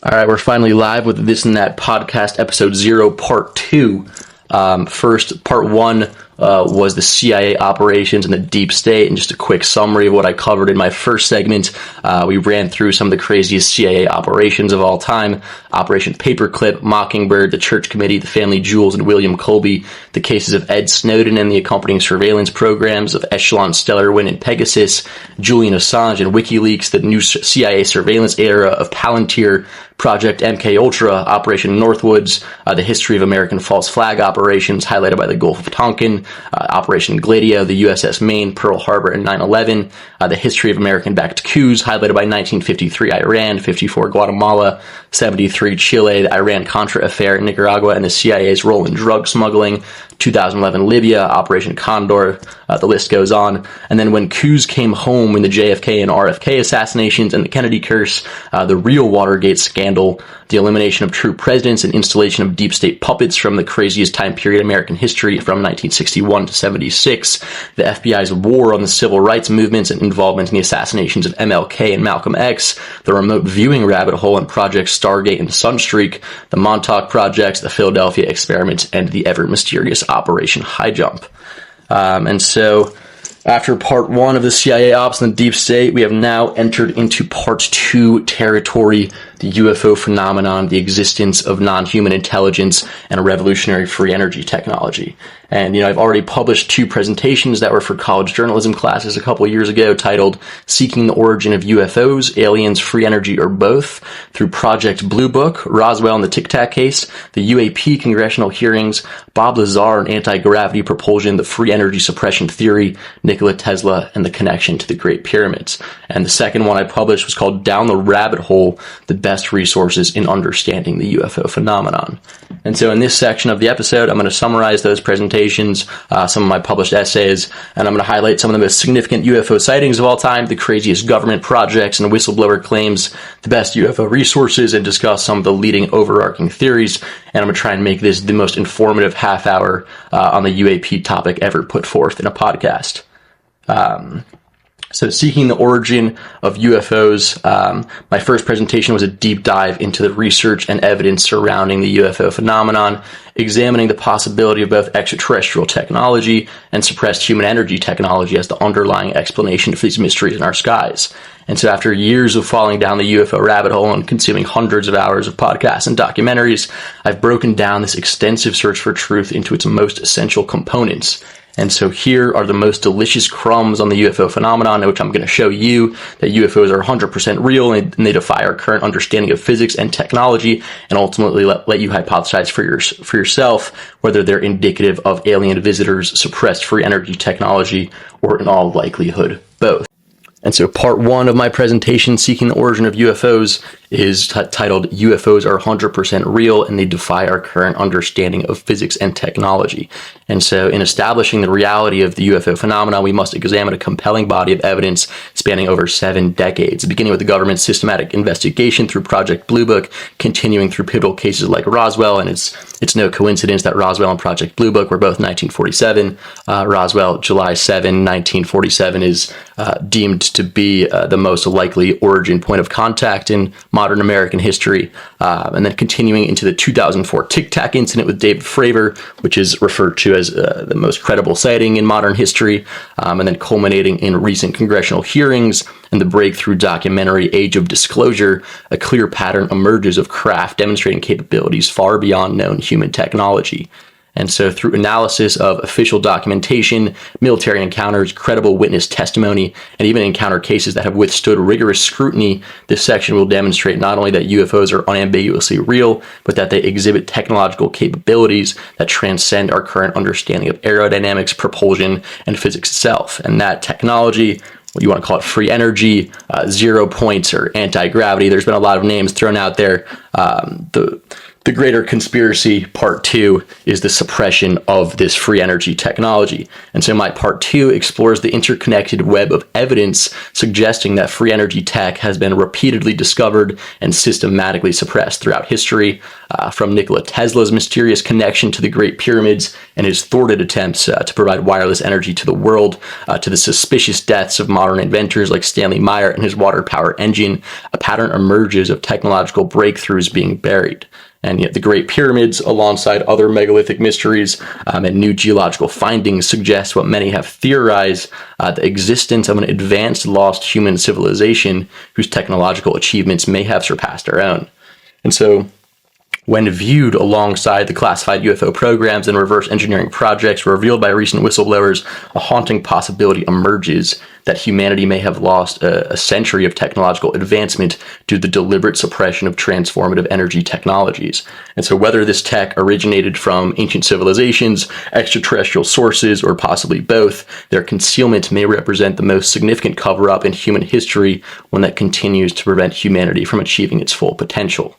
All right, we're finally live with This and That Podcast, Episode 0, Part 2. First, Part 1 was the CIA operations and the deep state, and just a quick summary of what I covered in my first segment. We ran through some of the craziest CIA operations of all time: Operation Paperclip, Mockingbird, the Church Committee, the Family Jewels, and William Colby, the cases of Ed Snowden and the accompanying surveillance programs of Echelon, Stellarwind, and Pegasus, Julian Assange and WikiLeaks, the new CIA surveillance era of Palantir, Project MKUltra, Operation Northwoods, the history of American false flag operations highlighted by the Gulf of Tonkin, Operation Gladio, the USS Maine, Pearl Harbor, and 9/11, the history of American-backed coups highlighted by 1953 Iran, 54 Guatemala, 73 Chile, the Iran-Contra affair in Nicaragua, and the CIA's role in drug smuggling, 2011 Libya, Operation Condor, the list goes on. And then when coups came home in the JFK and RFK assassinations and the Kennedy curse, the real Watergate scandal, the elimination of true presidents and installation of deep state puppets from the craziest time period in American history from 1961 to 76, the FBI's war on the civil rights movements and involvement in the assassinations of MLK and Malcolm X, the remote viewing rabbit hole and Project Stargate and Sunstreak, the Montauk projects, the Philadelphia experiment, and the ever-mysterious Operation High Jump. And so, after Part 1 of the CIA ops and the deep state, we have now entered into Part 2 territory, the UFO phenomenon, the existence of non-human intelligence, and a revolutionary free energy technology. And, I've already published 2 presentations that were for college journalism classes a couple of years ago titled Seeking the Origin of UFOs, Aliens, Free Energy, or Both, through Project Blue Book, Roswell and the Tic Tac case, the UAP congressional hearings, Bob Lazar and anti-gravity propulsion, the free energy suppression theory, Nikola Tesla, and the connection to the Great Pyramids. And the second one I published was called Down the Rabbit Hole, the best resources in understanding the UFO phenomenon. And so in this section of the episode, I'm going to summarize those presentations, some of my published essays, and I'm going to highlight some of the most significant UFO sightings of all time, the craziest government projects and whistleblower claims, the best UFO resources, and discuss some of the leading overarching theories. And I'm going to try and make this the most informative half hour on the UAP topic ever put forth in a podcast. So seeking the origin of UFOs, my first presentation was a deep dive into the research and evidence surrounding the UFO phenomenon, examining the possibility of both extraterrestrial technology and suppressed human energy technology as the underlying explanation for these mysteries in our skies. And so after years of falling down the UFO rabbit hole and consuming hundreds of hours of podcasts and documentaries, I've broken down this extensive search for truth into its most essential components. And so here are the most delicious crumbs on the UFO phenomenon, in which I'm going to show you that UFOs are 100% real and they defy our current understanding of physics and technology, and ultimately let you hypothesize for yourself whether they're indicative of alien visitors, suppressed free energy technology, or in all likelihood, both. And so part 1 of my presentation, Seeking the Origin of UFOs, is titled UFOs are 100% real and they defy our current understanding of physics and technology. And so in establishing the reality of the UFO phenomenon, we must examine a compelling body of evidence spanning over 7 decades, beginning with the government's systematic investigation through Project Blue Book, continuing through pivotal cases like Roswell. And it's no coincidence that Roswell and Project Blue Book were both 1947. Roswell, July 7, 1947, is deemed to be the most likely origin point of contact in modern American history, and then continuing into the 2004 Tic Tac incident with David Fravor, which is referred to as the most credible sighting in modern history, and then culminating in recent congressional hearings and the breakthrough documentary Age of Disclosure. A clear pattern emerges of craft demonstrating capabilities far beyond known human technology. And so through analysis of official documentation, military encounters, credible witness testimony, and even encounter cases that have withstood rigorous scrutiny, this section will demonstrate not only that UFOs are unambiguously real, but that they exhibit technological capabilities that transcend our current understanding of aerodynamics, propulsion, and physics itself. And that technology, what you want to call it, free energy, 0 points, or anti-gravity, there's been a lot of names thrown out there. The greater conspiracy, part 2, is the suppression of this free energy technology. And so my part 2 explores the interconnected web of evidence suggesting that free energy tech has been repeatedly discovered and systematically suppressed throughout history, from Nikola Tesla's mysterious connection to the Great Pyramids and his thwarted attempts to provide wireless energy to the world, to the suspicious deaths of modern inventors like Stanley Meyer and his water power engine, a pattern emerges of technological breakthroughs being buried. And yet the Great Pyramids, alongside other megalithic mysteries and new geological findings, suggest what many have theorized, the existence of an advanced lost human civilization whose technological achievements may have surpassed our own. And so, when viewed alongside the classified UFO programs and reverse engineering projects revealed by recent whistleblowers, a haunting possibility emerges that humanity may have lost a century of technological advancement due to the deliberate suppression of transformative energy technologies. And so whether this tech originated from ancient civilizations, extraterrestrial sources, or possibly both, their concealment may represent the most significant cover-up in human history, one that continues to prevent humanity from achieving its full potential.